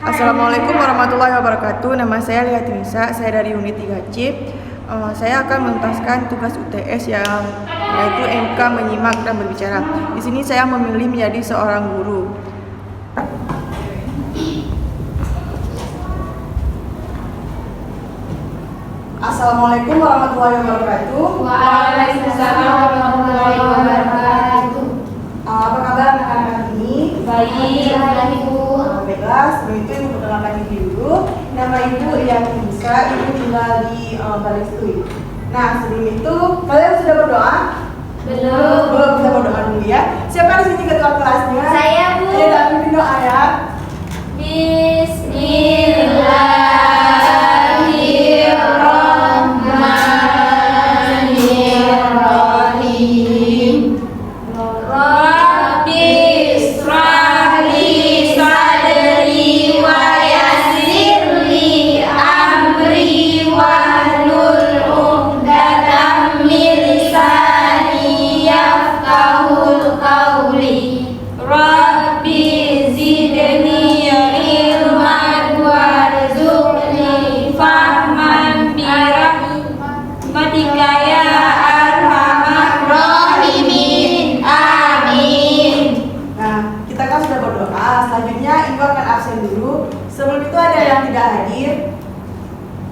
Assalamualaikum warahmatullahi wabarakatuh. Nama saya Lia Tinisa, saya dari unit 3C. Saya akan menuntaskan tugas UTS yang yaitu MK menyimak dan berbicara. Di sini saya memilih menjadi seorang guru. Assalamualaikum warahmatullahi wabarakatuh. Waalaikumsalam warahmatullahi wabarakatuh. Apa kabar anak-anak ini? Baik, Ibu. Baiklah, sebelum itu Ibu perkenalkan diri dulu. Nama Ibu Lia Tinisa, Ibu tinggal di Balestui. Nah, sebelum itu kalian sudah berdoa? Belum, kita berdoa dulu ya. Siapa di sini ketua kelasnya? Saya, Bu. Ayo dalam pimpin doa ya. Bismillahirrahmanirrahim. Rabbi ishrah li sadri wa yassir li amri wahlul 'uqdatam min lisani yafqahul qawli. Rabbi zidni ilman warzuqni fahman bi rahmatika ya arhamar rahimin. Amin. Nah, kita kan sudah berdoa. Selanjutnya Ibu akan absen dulu. Sebelum itu ada yang tidak hadir.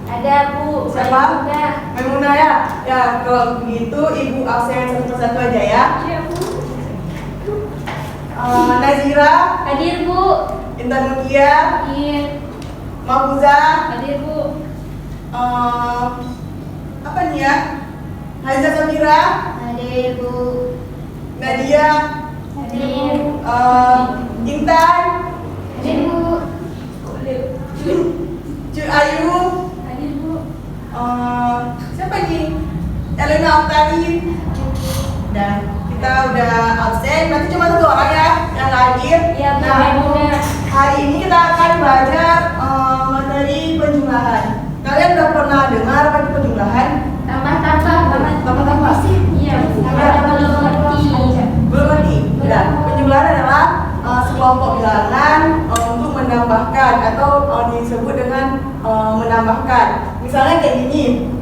Ada, Bu. Siapa? Maimunah. Maimunah ya. Ya, kalau begitu Ibu absen satu persatu aja ya. Iya, Bu. Nazira, Hadir, Bu. Intan Mutia, Hadir. Mahfuza, Hadir, Bu. apa nih ya? Haiza Safira, Hadir, Bu. Nadia, Hadir. Intan, Hadir, Bu. Cu Ayu, Hadir, Bu. siapa nih? Elena Oktari. Dan kita udah absen, berarti cuma satu orang ya yang hadir. Iya, Bu. Nah, Maimunah. hari ini kita akan belajar materi penjumlahan. Kalian udah pernah dengar apa itu penjumlahan? Tambah-tambah sih. Iya, Bu. Belum ngerti. Belum ngerti? Udah. Penjumlahan adalah sekelompok bilangan untuk menambahkan atau disebut dengan menambahkan. Misalnya kayak gini.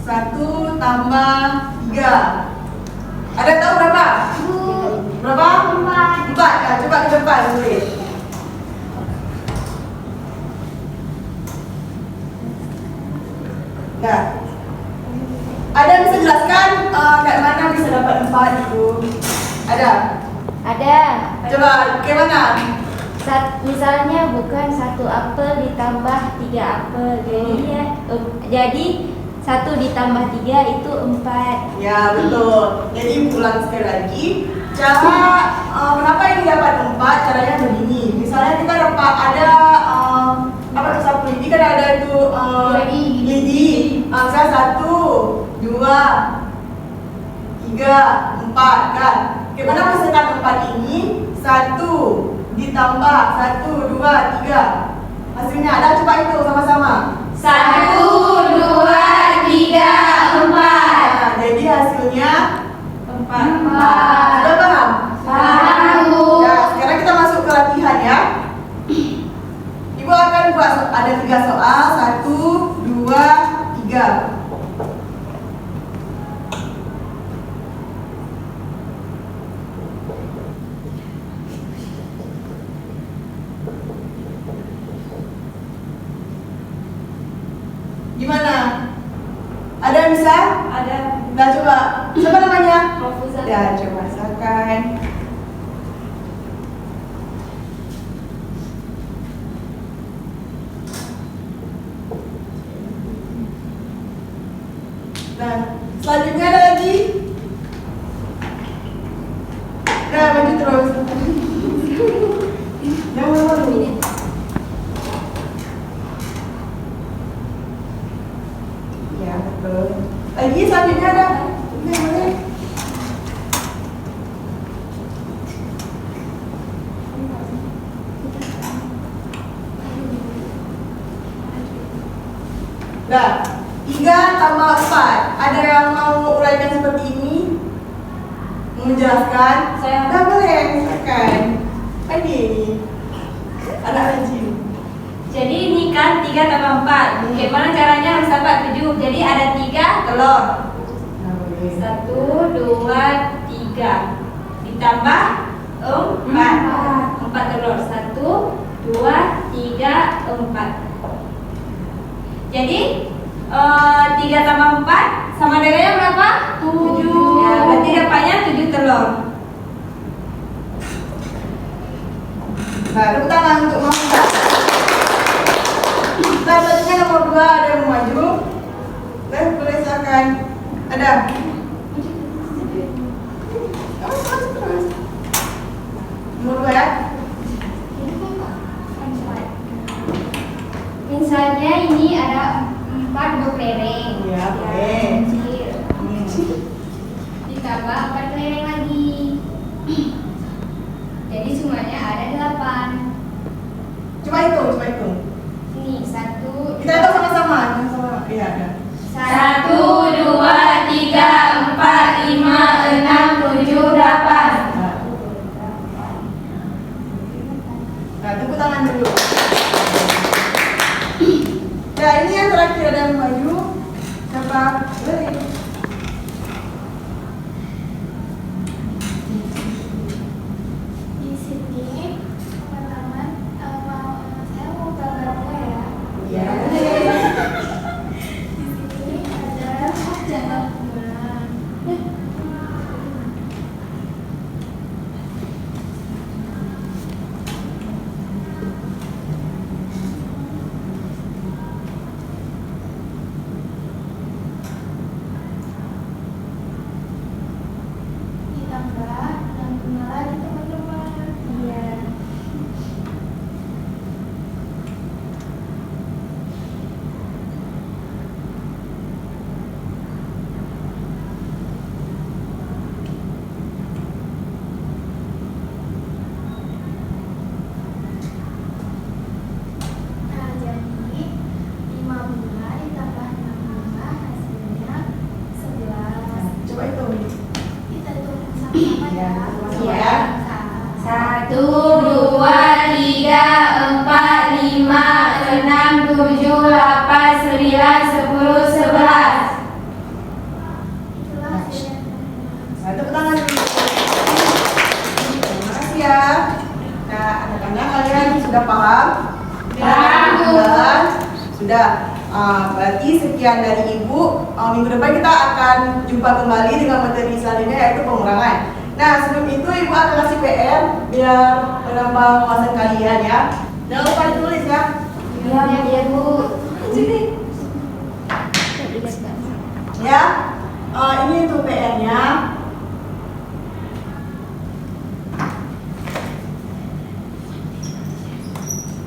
Satu tambah 3. Ada tahu berapa? Berapa? 4. Ya, coba ke depan tulis. Nah, ada yang bisa jelaskan kayak mana bisa dapat 4 itu? Ada? Ada. Coba, kayak mana? Misalnya bukan 1 apel ditambah 3 apel, jadi 1 ditambah 3 itu 4. Ya, betul. Jadi ulang sekali lagi. Cara kenapa ini dapat 4? Caranya begini. Misalnya kita dapat ada apa tuh sapu lidi kan ada itu lidi. Misalnya 1, 2, 3, 4 kan. Gimana misalkan 4 ini 1 ditambah 1, 2, 3. Hasilnya ada, coba itu sama-sama. 1, 2, 3, 4. Nah, jadi hasilnya 4. Sudah paham? Paham, Bu. Ya, sekarang kita masuk ke latihan ya. Ibu akan buat ada 3 soal, 1, 2, 3. Gimana? Ada yang bisa? Ada. Nah, coba. Siapa namanya? Mahfuza. Ya, coba silakan. Nah, selanjutnya ada lagi. Nah, maju terus. Yang mana dulu? Ya, betul. Lagi selanjutnya ada. Ini boleh. Nah, 3 tambah 4. Ada yang mau uraikan seperti ini? Menjelaskan? Saya. Nah, boleh, silakan. Ini anak rajin. Jadi ini kan 3 tambah 4. Bagaimana caranya harus dapat 7? Jadi ada 3 telur. Nah, boleh. 1, 2, 3. Ditambah 4. 4 telur. 1, 2, 3, 4. Jadi 3 tambah 4 sama dengannya berapa? 7. Ya, berarti dapatnya 7 telur. Nah, tepuk tangan untuk Mahmud. Selanjutnya nomor 2 ada yang mau maju. Boleh silakan. Ada. Oh, maju terus. Nomor 2 ya. Misalnya ini ada 4 buah kelereng. Iya, boleh. Kecil. Ditambah 4 kelereng lagi. Jadi semuanya ada 8. Coba hitung. Ini 1. Kita hitung sama-sama. Iya, ada. 1, 2, 3, 4, 5, 6, 7, 8. Nah, tepuk tangan dulu. Ya, ini yang terakhir ada yang maju. Siapa? Boleh. Di sini teman-teman saya mau gambarnya ya. Ya. Di sini ada jalan bulan. Ditambah dan bunga lagi teman-teman. Iya. Nah, jadi 5 bunga ditambah 6 bunga hasilnya 11. Coba hitung. Kita hitung sama-sama ya. Sama-sama ya. 1, 2, 3, 4, 5, 6, 7, 8, 9, 10, 11. Itulah hasilnya teman-teman. Nah, tepuk tangan dulu. Terima kasih ya. Nah, anak-anak kalian sudah paham? Paham. Sudah. Berarti sekian dari Ibu. Minggu depan kita akan jumpa kembali dengan materi selanjutnya yaitu pengurangan. Nah, sebelum itu Ibu akan kasih PR biar menambah wawasan kalian ya. Jangan lupa ditulis ya. Iya, Bu. Ya. Ini untuk PR-nya.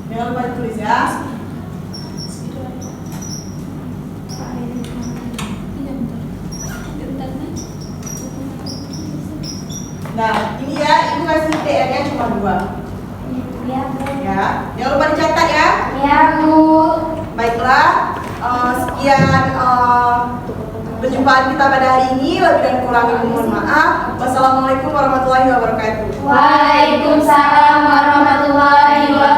Jangan lupa ditulis ya. Nah, ini ya, Ibu kasih PR-nya cuma 2. Iya, Bu. Ya, jangan lupa dicatat ya. Iya, Bu. Baiklah, sekian perjumpaan kita pada hari ini. Lebih dan kurangnya mohon maaf. Wassalamualaikum warahmatullahi wabarakatuh. Waalaikumsalam warahmatullahi wabarakatuh.